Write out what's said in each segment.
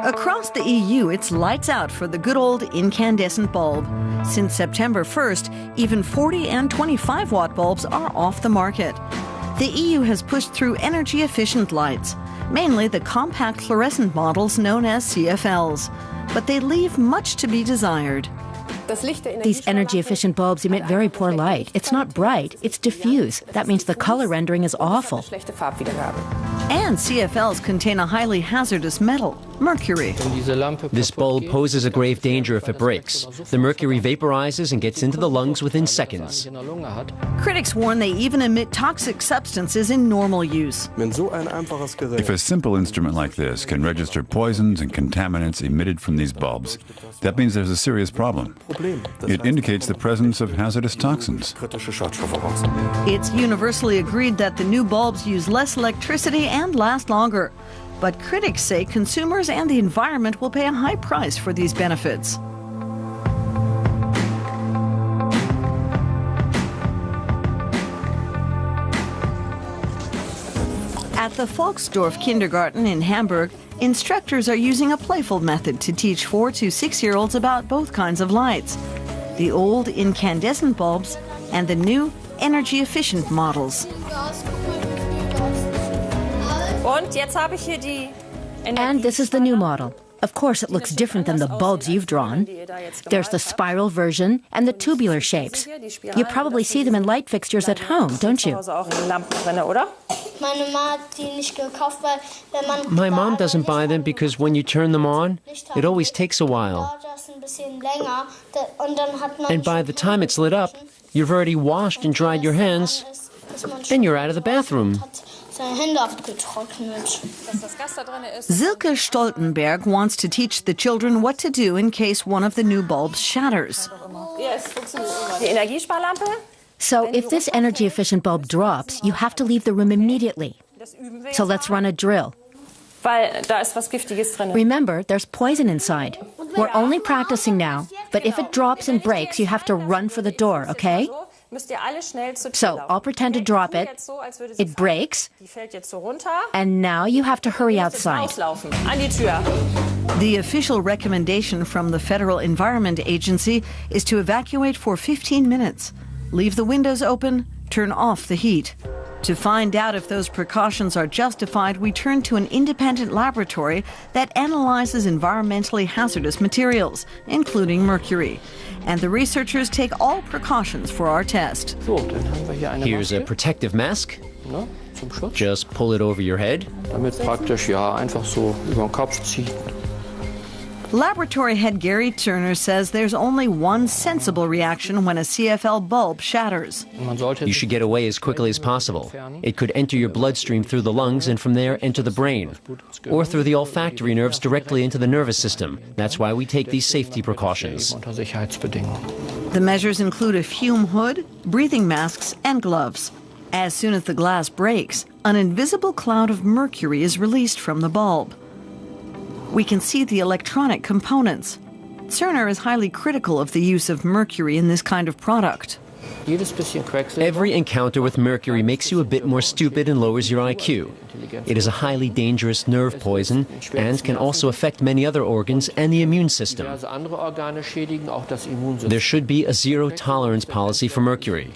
Across the EU, it's lights out for the good old incandescent bulb. Since September 1st, even 40 and 25-watt bulbs are off the market. The EU has pushed through energy-efficient lights, mainly the compact fluorescent models known as CFLs. But they leave much to be desired. These energy-efficient bulbs emit very poor light. It's not bright, it's diffuse. That means the color rendering is awful. And CFLs contain a highly hazardous metal, mercury. This bulb poses a grave danger if it breaks. The mercury vaporizes and gets into the lungs within seconds. Critics warn they even emit toxic substances in normal use. If a simple instrument like this can register poisons and contaminants emitted from these bulbs, that means there's a serious problem. It indicates the presence of hazardous toxins. It's universally agreed that the new bulbs use less electricity and last longer. But critics say consumers and the environment will pay a high price for these benefits. At the Volksdorf Kindergarten in Hamburg, instructors are using a playful method to teach 4 to 6-year-olds about both kinds of lights, the old incandescent bulbs and the new energy-efficient models. And this is the new model. Of course, it looks different than the bulbs you've drawn. There's the spiral version and the tubular shapes. You probably see them in light fixtures at home, don't you? My mom doesn't buy them because when you turn them on, it always takes a while. And by the time it's lit up, you've already washed and dried your hands, and you're out of the bathroom. Silke Stoltenberg wants to teach the children what to do in case one of the new bulbs shatters. So if this energy-efficient bulb drops, you have to leave the room immediately. So let's run a drill. Remember, there's poison inside. We're only practicing now, but if it drops and breaks, you have to run for the door, okay? So I'll pretend to drop it. It breaks. And now you have to hurry outside. The official recommendation from the Federal Environment Agency is to evacuate for 15 minutes. Leave the windows open, turn off the heat. To find out if those precautions are justified, we turn to an independent laboratory that analyzes environmentally hazardous materials, including mercury. And the researchers take all precautions for our test. Here's a protective mask. Just pull it over your head. Laboratory head Gary Turner says there's only one sensible reaction when a CFL bulb shatters. You should get away as quickly as possible. It could enter your bloodstream through the lungs and from there enter the brain, or through the olfactory nerves directly into the nervous system. That's why we take these safety precautions. The measures include a fume hood, breathing masks, and gloves. As soon as the glass breaks, an invisible cloud of mercury is released from the bulb. We can see the electronic components. Turner is highly critical of the use of mercury in this kind of product. Every encounter with mercury makes you a bit more stupid and lowers your IQ. It is a highly dangerous nerve poison and can also affect many other organs and the immune system. There should be a zero-tolerance policy for mercury.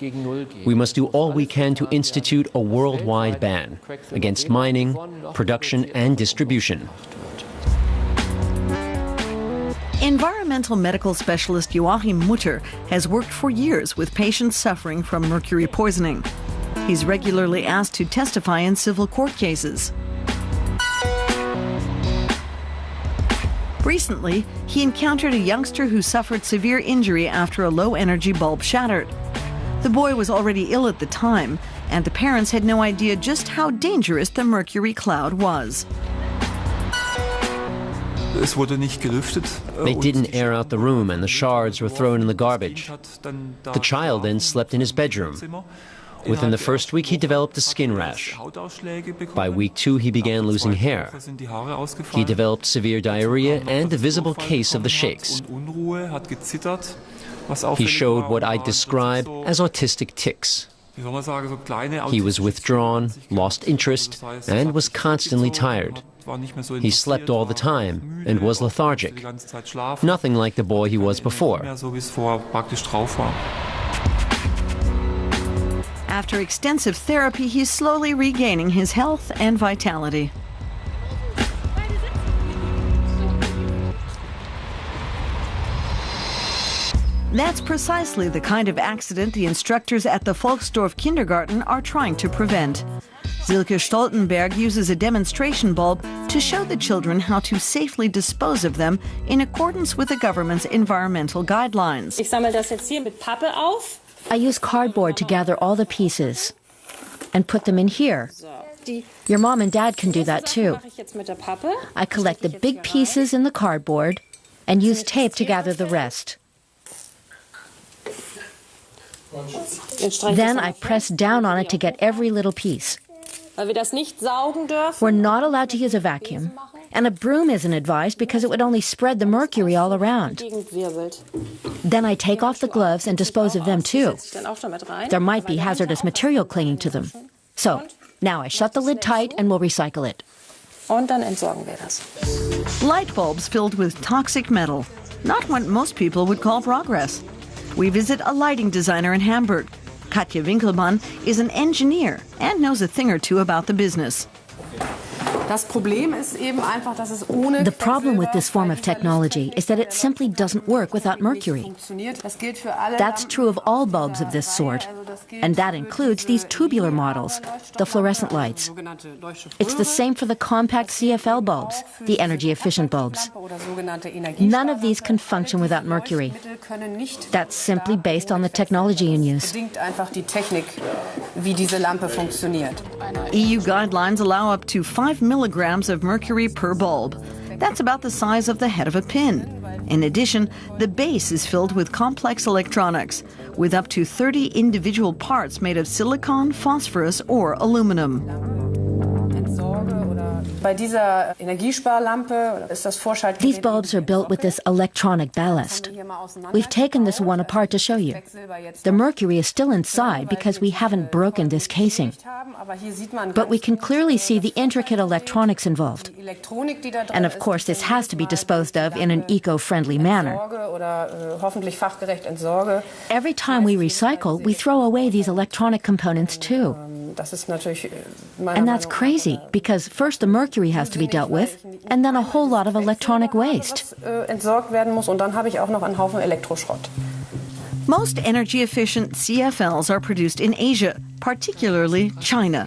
We must do all we can to institute a worldwide ban against mining, production, and distribution. Environmental medical specialist Joachim Mutter has worked for years with patients suffering from mercury poisoning. He's regularly asked to testify in civil court cases. Recently, he encountered a youngster who suffered severe injury after a low-energy bulb shattered. The boy was already ill at the time, and the parents had no idea just how dangerous the mercury cloud was. They didn't air out the room and the shards were thrown in the garbage. The child then slept in his bedroom. Within the first week, he developed a skin rash. By week 2, he began losing hair. He developed severe diarrhea and a visible case of the shakes. He showed what I describe as autistic tics. He was withdrawn, lost interest, and was constantly tired. He slept all the time and was lethargic, nothing like the boy he was before. After extensive therapy, he's slowly regaining his health and vitality. That's precisely the kind of accident the instructors at the Volksdorf Kindergarten are trying to prevent. Silke Stoltenberg uses a demonstration bulb to show the children how to safely dispose of them in accordance with the government's environmental guidelines. Ich sammle das jetzt hier mit Pappe auf. I use cardboard to gather all the pieces and put them in here. Your mom and dad can do that too. I collect the big pieces in the cardboard and use tape to gather the rest. Then I press down on it to get every little piece. We're not allowed to use a vacuum, and a broom isn't advised because it would only spread the mercury all around. Then I take off the gloves and dispose of them too. There might be hazardous material clinging to them. So, now I shut the lid tight and we'll recycle it. Light bulbs filled with toxic metal. Not what most people would call progress. We visit a lighting designer in Hamburg. Katja Winkelmann is an engineer and knows a thing or two about the business. The problem with this form of technology is that it simply doesn't work without mercury. That's true of all bulbs of this sort, and that includes these tubular models, the fluorescent lights. It's the same for the compact CFL bulbs, the energy-efficient bulbs. None of these can function without mercury. That's simply based on the technology in use. EU guidelines allow up to 5 milligrams of mercury per bulb. That's about the size of the head of a pin. In addition, the base is filled with complex electronics, with up to 30 individual parts made of silicon, phosphorus, or aluminum. These bulbs are built with this electronic ballast. We've taken this one apart to show you. The mercury is still inside because we haven't broken this casing. But we can clearly see the intricate electronics involved. And of course, this has to be disposed of in an eco-friendly manner. Every time we recycle, we throw away these electronic components too. And that's crazy, because first the mercury has to be dealt with, and then a whole lot of electronic waste. Most energy-efficient CFLs are produced in Asia, particularly China.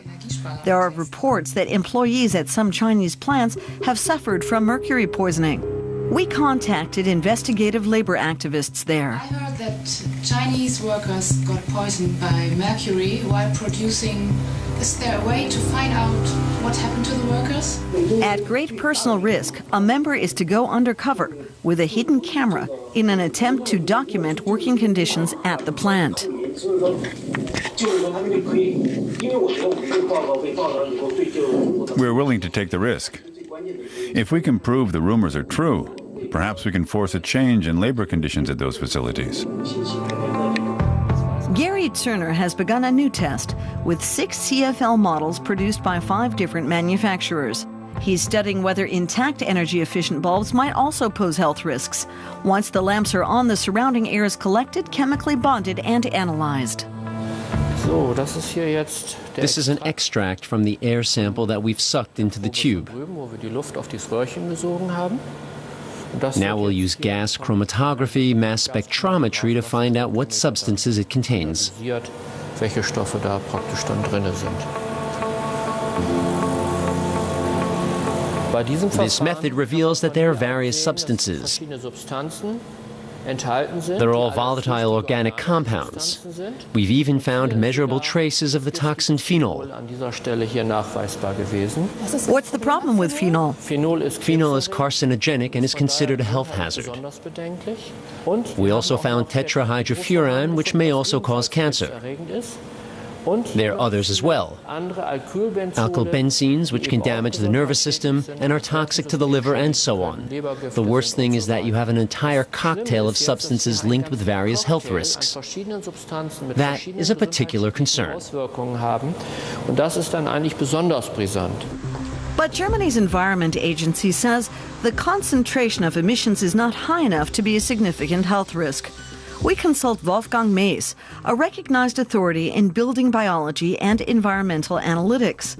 There are reports that employees at some Chinese plants have suffered from mercury poisoning. We contacted investigative labor activists there. I heard that Chinese workers got poisoned by mercury while producing. Is there a way to find out what happened to the workers? At great personal risk, a member is to go undercover with a hidden camera in an attempt to document working conditions at the plant. We're willing to take the risk. If we can prove the rumors are true, perhaps we can force a change in labor conditions at those facilities. Gary Turner has begun a new test with 6 CFL models produced by 5 different manufacturers. He's studying whether intact energy-efficient bulbs might also pose health risks. Once the lamps are on, the surrounding air is collected, chemically bonded, and analyzed. This is an extract from the air sample that we've sucked into the tube. Now we'll use gas chromatography, mass spectrometry to find out what substances it contains. This method reveals that there are various substances. They're all volatile organic compounds. We've even found measurable traces of the toxin phenol. What's the problem with phenol? Phenol is carcinogenic and is considered a health hazard. We also found tetrahydrofuran, which may also cause cancer. There are others as well. Alkylbenzenes, which can damage the nervous system and are toxic to the liver, and so on. The worst thing is that you have an entire cocktail of substances linked with various health risks. That is a particular concern. But Germany's Environment Agency says the concentration of emissions is not high enough to be a significant health risk. We consult Wolfgang Mees, a recognized authority in building biology and environmental analytics.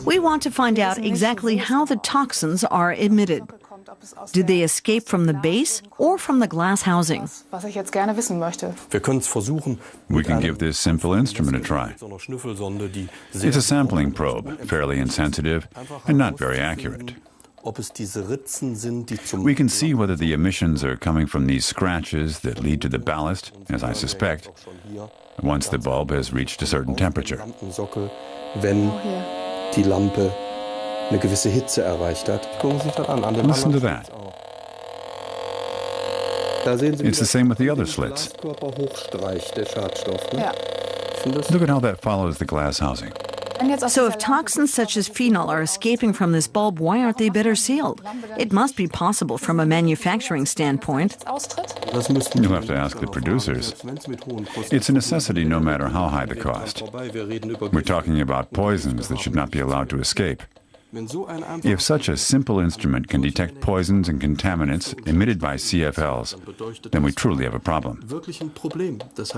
We want to find out exactly how the toxins are emitted. Do they escape from the base or from the glass housing? We can give this simple instrument a try. It's a sampling probe, fairly insensitive and not very accurate. We can see whether the emissions are coming from these scratches that lead to the ballast, as I suspect, once the bulb has reached a certain temperature. Listen to that. It's the same with the other slits. Look at how that follows the glass housing. So if toxins such as phenol are escaping from this bulb, why aren't they better sealed? It must be possible from a manufacturing standpoint. You'll have to ask the producers. It's a necessity no matter how high the cost. We're talking about poisons that should not be allowed to escape. If such a simple instrument can detect poisons and contaminants emitted by CFLs, then we truly have a problem.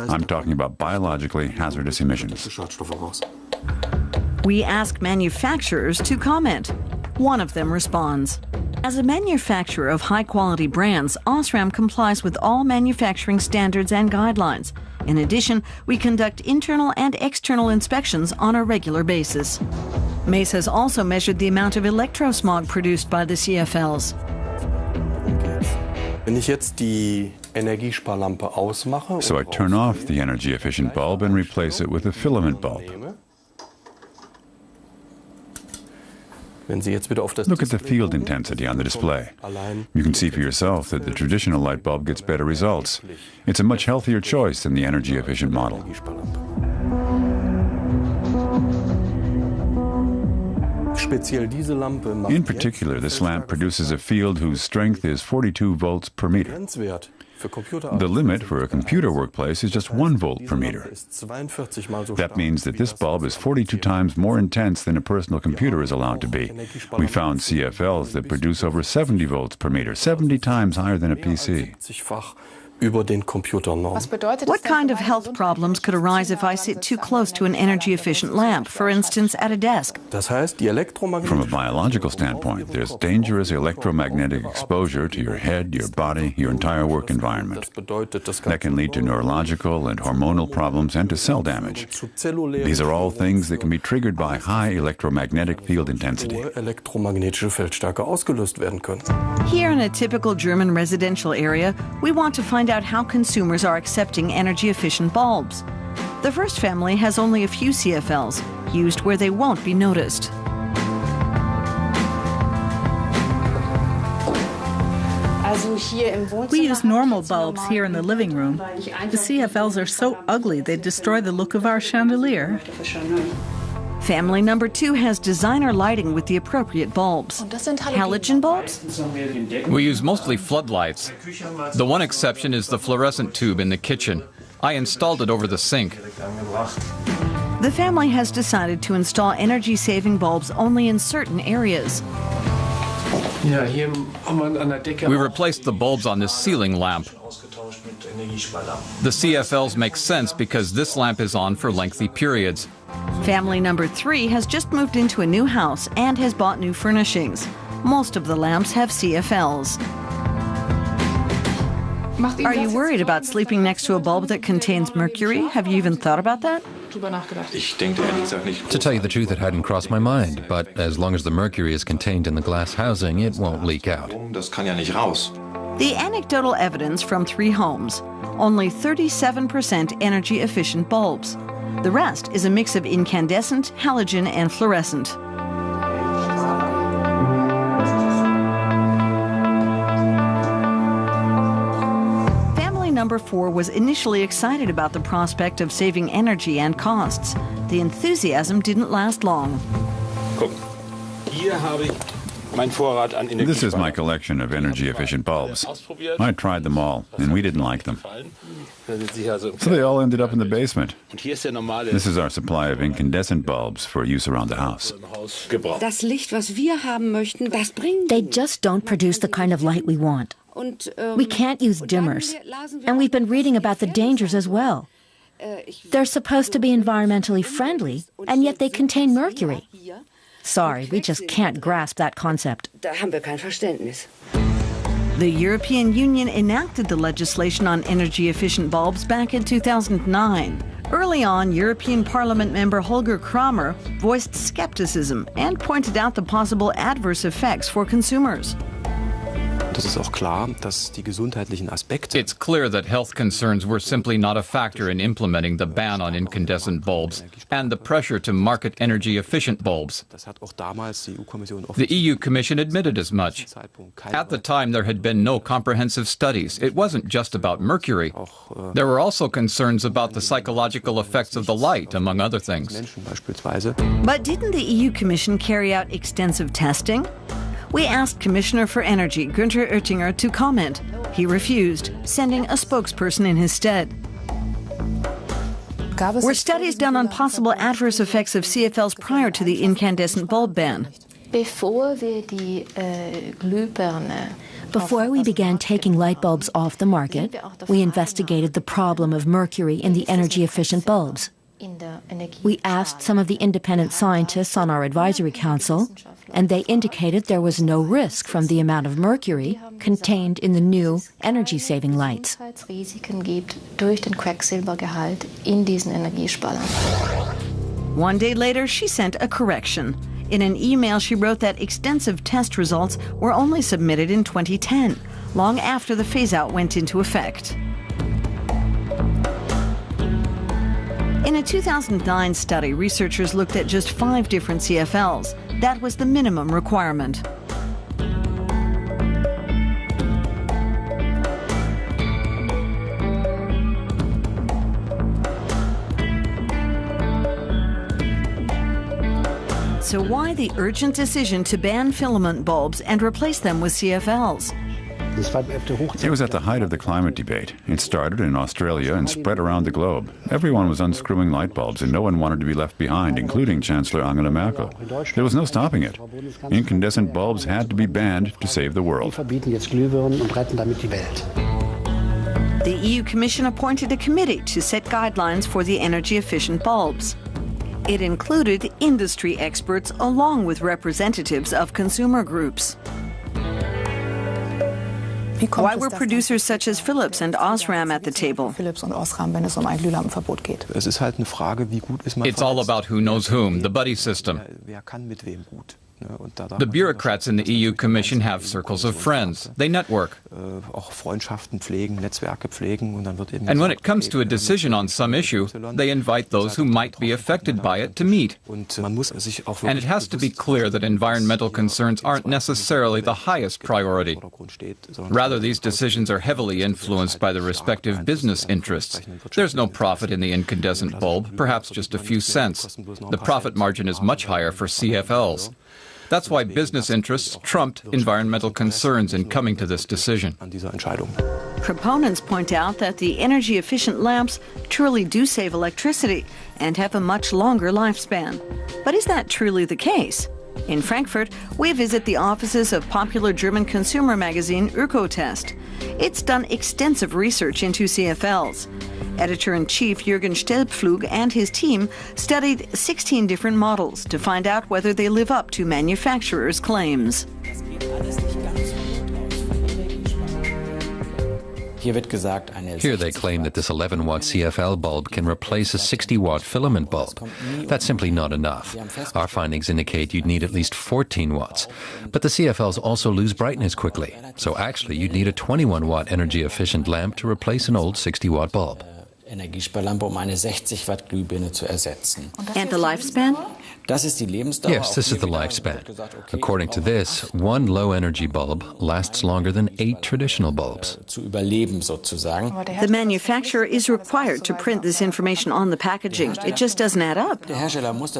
I'm talking about biologically hazardous emissions. We ask manufacturers to comment. One of them responds. As a manufacturer of high-quality brands, Osram complies with all manufacturing standards and guidelines. In addition, we conduct internal and external inspections on a regular basis. Mace has also measured the amount of electrosmog produced by the CFLs. So I turn off the energy-efficient bulb and replace it with a filament bulb. Look at the field intensity on the display. You can see for yourself that the traditional light bulb gets better results. It's a much healthier choice than the energy-efficient model. In particular, this lamp produces a field whose strength is 42 volts per meter. The limit for a computer workplace is just 1 volt per meter. That means that this bulb is 42 times more intense than a personal computer is allowed to be. We found CFLs that produce over 70 volts per meter, 70 times higher than a PC. What kind of health problems could arise if I sit too close to an energy-efficient lamp, for instance, at a desk? From a biological standpoint, there's dangerous electromagnetic exposure to your head, your body, your entire work environment. That can lead to neurological and hormonal problems and to cell damage. These are all things that can be triggered by high electromagnetic field intensity. Here in a typical German residential area, we want to find out how consumers are accepting energy-efficient bulbs. The first family has only a few CFLs, used where they won't be noticed. We use normal bulbs here in the living room. The CFLs are so ugly they destroy the look of our chandelier. Family number 2 has designer lighting with the appropriate bulbs. Halogen bulbs? We use mostly floodlights. The one exception is the fluorescent tube in the kitchen. I installed it over the sink. The family has decided to install energy-saving bulbs only in certain areas. We replaced the bulbs on this ceiling lamp. The CFLs make sense because this lamp is on for lengthy periods. Family number 3 has just moved into a new house and has bought new furnishings. Most of the lamps have CFLs. Are you worried about sleeping next to a bulb that contains mercury? Have you even thought about that? To tell you the truth, it hadn't crossed my mind, but as long as the mercury is contained in the glass housing, it won't leak out. The anecdotal evidence from 3 homes: only 37% energy-efficient bulbs. The rest is a mix of incandescent, halogen, and fluorescent. Family number 4 was initially excited about the prospect of saving energy and costs. The enthusiasm didn't last long. This is my collection of energy-efficient bulbs. I tried them all, and we didn't like them. So they all ended up in the basement. This is our supply of incandescent bulbs for use around the house. They just don't produce the kind of light we want. We can't use dimmers. And we've been reading about the dangers as well. They're supposed to be environmentally friendly, and yet they contain mercury. Sorry, we just can't grasp that concept. The European Union enacted the legislation on energy-efficient bulbs back in 2009. Early on, European Parliament member Holger Kramer voiced skepticism and pointed out the possible adverse effects for consumers. It's clear that health concerns were simply not a factor in implementing the ban on incandescent bulbs and the pressure to market energy-efficient bulbs. The EU Commission admitted as much. At the time, there had been no comprehensive studies. It wasn't just about mercury. There were also concerns about the psychological effects of the light, among other things. But didn't the EU Commission carry out extensive testing? We asked Commissioner for Energy Günther Oettinger to comment. He refused, sending a spokesperson in his stead. Were studies done on possible adverse effects of CFLs prior to the incandescent bulb ban? Before we began taking light bulbs off the market, we investigated the problem of mercury in the energy-efficient bulbs. We asked some of the independent scientists on our advisory council, and they indicated there was no risk from the amount of mercury contained in the new energy-saving lights. One day later, she sent a correction. In an email, she wrote that extensive test results were only submitted in 2010, long after the phase-out went into effect. In a 2009 study, researchers looked at just 5 different CFLs. That was the minimum requirement. So why the urgent decision to ban filament bulbs and replace them with CFLs? It was at the height of the climate debate. It started in Australia and spread around the globe. Everyone was unscrewing light bulbs, and no one wanted to be left behind, including Chancellor Angela Merkel. There was no stopping it. Incandescent bulbs had to be banned to save the world. The EU Commission appointed a committee to set guidelines for the energy-efficient bulbs. It included industry experts along with representatives of consumer groups. Why were producers such as Philips and Osram at the table? It's all about who knows whom, the buddy system. The bureaucrats in the EU Commission have circles of friends. They network. And when it comes to a decision on some issue, they invite those who might be affected by it to meet. And it has to be clear that environmental concerns aren't necessarily the highest priority. Rather, these decisions are heavily influenced by the respective business interests. There's no profit in the incandescent bulb, perhaps just a few cents. The profit margin is much higher for CFLs. That's why business interests trumped environmental concerns in coming to this decision. Proponents point out that the energy-efficient lamps truly do save electricity and have a much longer lifespan. But is that truly the case? In Frankfurt, we visit the offices of popular German consumer magazine Ökotest. It's done extensive research into CFLs. Editor-in-chief Jürgen Stelpflug and his team studied 16 different models to find out whether they live up to manufacturers' claims. Here they claim that this 11-watt CFL bulb can replace a 60-watt filament bulb. That's simply not enough. Our findings indicate you'd need at least 14 watts. But the CFLs also lose brightness quickly. So actually, you'd need a 21-watt energy-efficient lamp to replace an old 60-watt bulb. And the lifespan? Yes, this is the lifespan. According to this, one low-energy bulb lasts longer than 8 traditional bulbs. The manufacturer is required to print this information on the packaging. It just doesn't add up.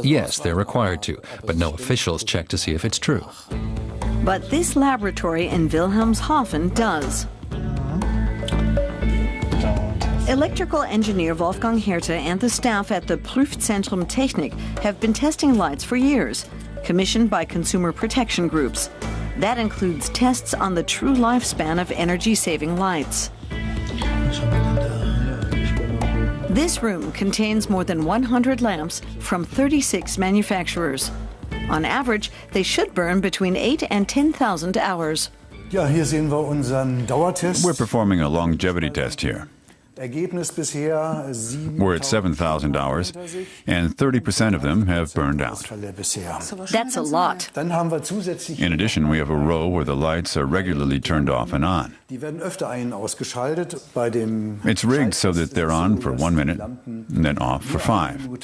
Yes, they're required to, but no officials check to see if it's true. But this laboratory in Wilhelmshaven does. Electrical engineer Wolfgang Herte and the staff at the Prüfzentrum Technik have been testing lights for years, commissioned by consumer protection groups. That includes tests on the true lifespan of energy-saving lights. This room contains more than 100 lamps from 36 manufacturers. On average, they should burn between 8,000 and 10,000 hours. We're performing a longevity test here. We're at 7,000 hours, and 30% of them have burned out. That's a lot. In addition, we have a row where the lights are regularly turned off and on. It's rigged so that they're on for 1 minute and then off for 5. And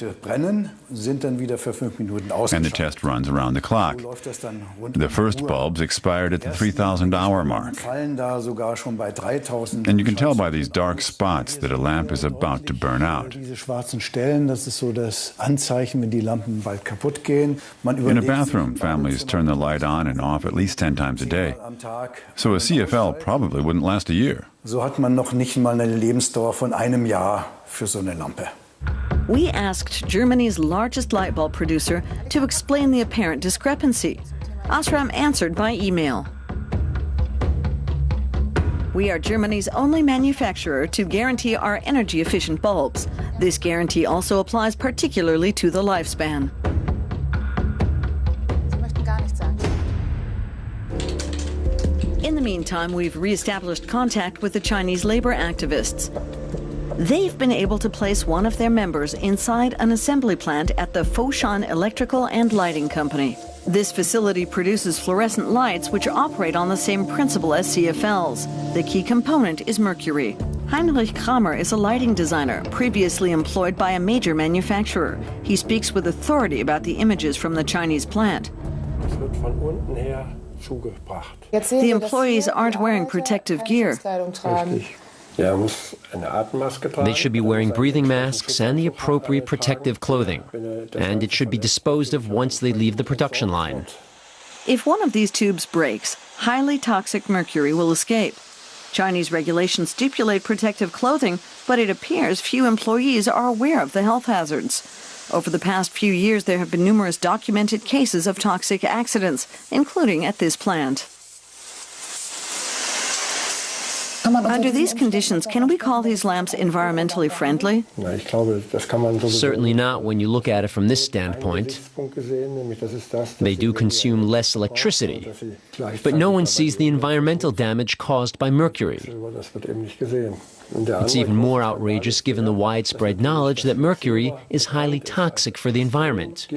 the test runs around the clock. The first bulbs expired at the 3,000 hour mark. And you can tell by these dark spots that a lamp is about to burn out. In a bathroom, families turn the light on and off at least 10 times a day. So a CFL probably wouldn't last a year. We asked Germany's largest light bulb producer to explain the apparent discrepancy. Osram answered by email. We are Germany's only manufacturer to guarantee our energy-efficient bulbs. This guarantee also applies particularly to the lifespan. In the meantime, we've re-established contact with the Chinese labor activists. They've been able to place one of their members inside an assembly plant at the Foshan Electrical and Lighting Company. This facility produces fluorescent lights which operate on the same principle as CFLs. The key component is mercury. Heinrich Kramer is a lighting designer, previously employed by a major manufacturer. He speaks with authority about the images from the Chinese plant. The employees aren't wearing protective gear. They should be wearing breathing masks and the appropriate protective clothing, and it should be disposed of once they leave the production line. If one of these tubes breaks, highly toxic mercury will escape. Chinese regulations stipulate protective clothing, but it appears few employees are aware of the health hazards. Over the past few years, there have been numerous documented cases of toxic accidents, including at this plant. Under these conditions, can we call these lamps environmentally friendly? Certainly not when you look at it from this standpoint. They do consume less electricity, but no one sees the environmental damage caused by mercury. It's even more outrageous given the widespread knowledge that mercury is highly toxic for the environment.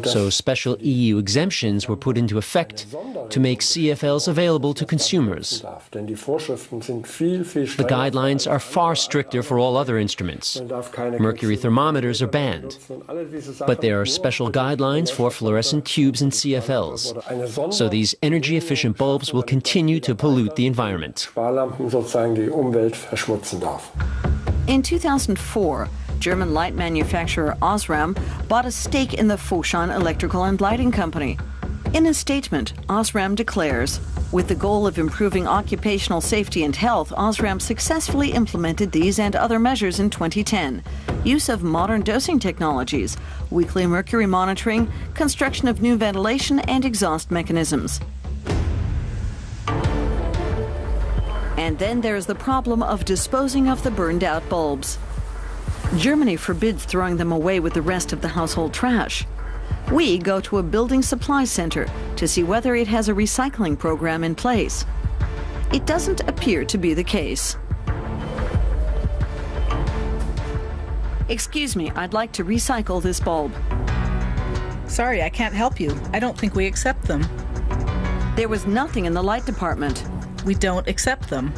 So special EU exemptions were put into effect to make CFLs available to consumers. The guidelines are far stricter for all other instruments. Mercury thermometers are banned, but there are special guidelines for fluorescent tubes and CFLs. So these energy-efficient bulbs will continue to pollute the environment. In 2004, German light manufacturer Osram bought a stake in the Foshan Electrical and Lighting Company. In a statement, Osram declares, with the goal of improving occupational safety and health, Osram successfully implemented these and other measures in 2010. Use of modern dosing technologies, weekly mercury monitoring, construction of new ventilation and exhaust mechanisms. And then there's the problem of disposing of the burned out bulbs. Germany forbids throwing them away with the rest of the household trash. We go to a building supply center to see whether it has a recycling program in place. It doesn't appear to be the case. Excuse me, I'd like to recycle this bulb. Sorry, I can't help you. I don't think we accept them. There was nothing in the light department. We don't accept them.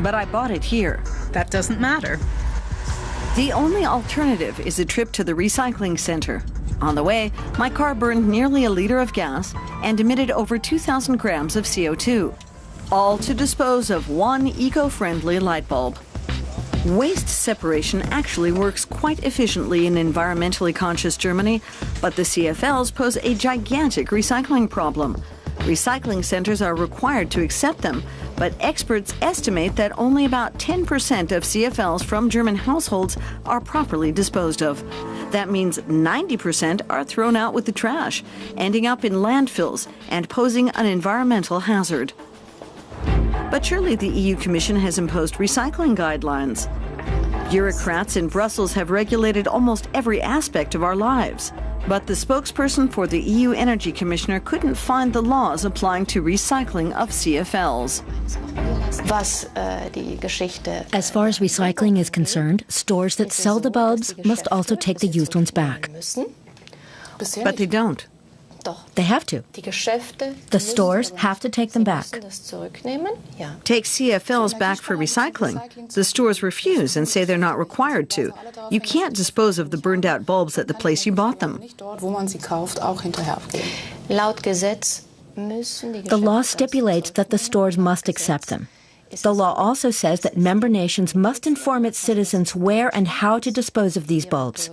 But I bought it here. That doesn't matter. The only alternative is a trip to the recycling center. On the way, my car burned nearly a liter of gas and emitted over 2,000 grams of CO2, all to dispose of one eco-friendly light bulb. Waste separation actually works quite efficiently in environmentally conscious Germany, but the CFLs pose a gigantic recycling problem. Recycling centers are required to accept them, but experts estimate that only about 10% of CFLs from German households are properly disposed of. That means 90% are thrown out with the trash, ending up in landfills and posing an environmental hazard. But surely the EU Commission has imposed recycling guidelines. Bureaucrats in Brussels have regulated almost every aspect of our lives. But the spokesperson for the EU Energy Commissioner couldn't find the laws applying to recycling of CFLs. As far as recycling is concerned, stores that sell the bulbs must also take the used ones back. But they don't. They have to. The stores have to take them back. Take CFLs back for recycling. The stores refuse and say they're not required to. You can't dispose of the burned out bulbs at the place you bought them. The law stipulates that the stores must accept them. The law also says that member nations must inform its citizens where and how to dispose of these bulbs.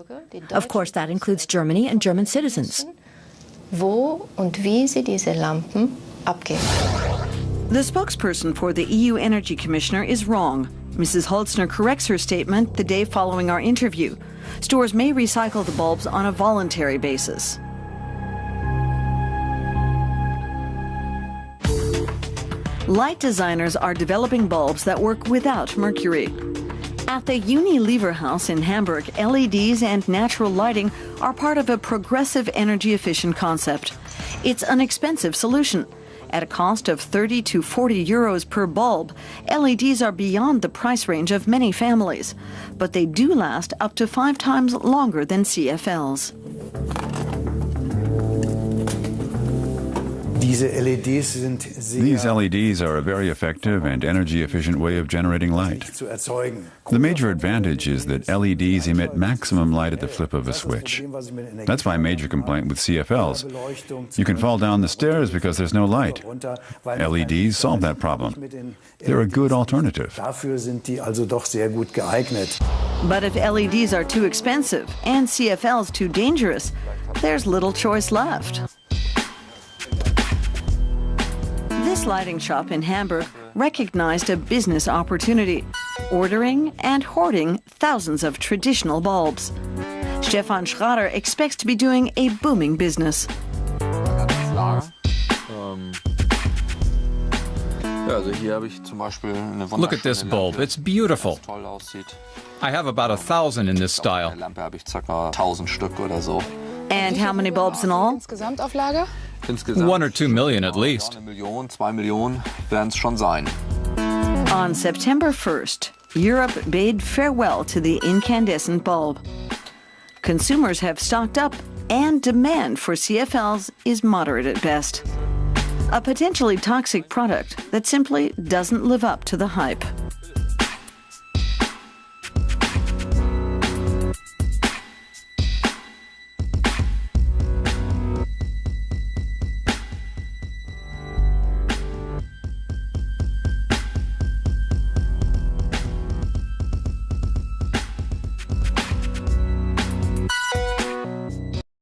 Of course, that includes Germany and German citizens. The spokesperson for the EU Energy Commissioner is wrong. Mrs. Holzner corrects her statement the day following our interview. Stores may recycle the bulbs on a voluntary basis. Light designers are developing bulbs that work without mercury. At the Unilever House in Hamburg, LEDs and natural lighting are part of a progressive energy-efficient concept. It's an expensive solution. At a cost of 30 to 40 euros per bulb, LEDs are beyond the price range of many families, but they do last up to 5 times longer than CFLs. These LEDs are a very effective and energy-efficient way of generating light. The major advantage is that LEDs emit maximum light at the flip of a switch. That's my major complaint with CFLs. You can fall down the stairs because there's no light. LEDs solve that problem. They're a good alternative. But if LEDs are too expensive and CFLs too dangerous, there's little choice left. This lighting shop in Hamburg recognized a business opportunity, ordering and hoarding thousands of traditional bulbs. Stefan Schrader expects to be doing a booming business. Look at this bulb. It's beautiful. I have about 1,000 in this style. And how many bulbs in all? 1 or 2 million at least. On September 1st, Europe bade farewell to the incandescent bulb. Consumers have stocked up, and demand for CFLs is moderate at best. A potentially toxic product that simply doesn't live up to the hype.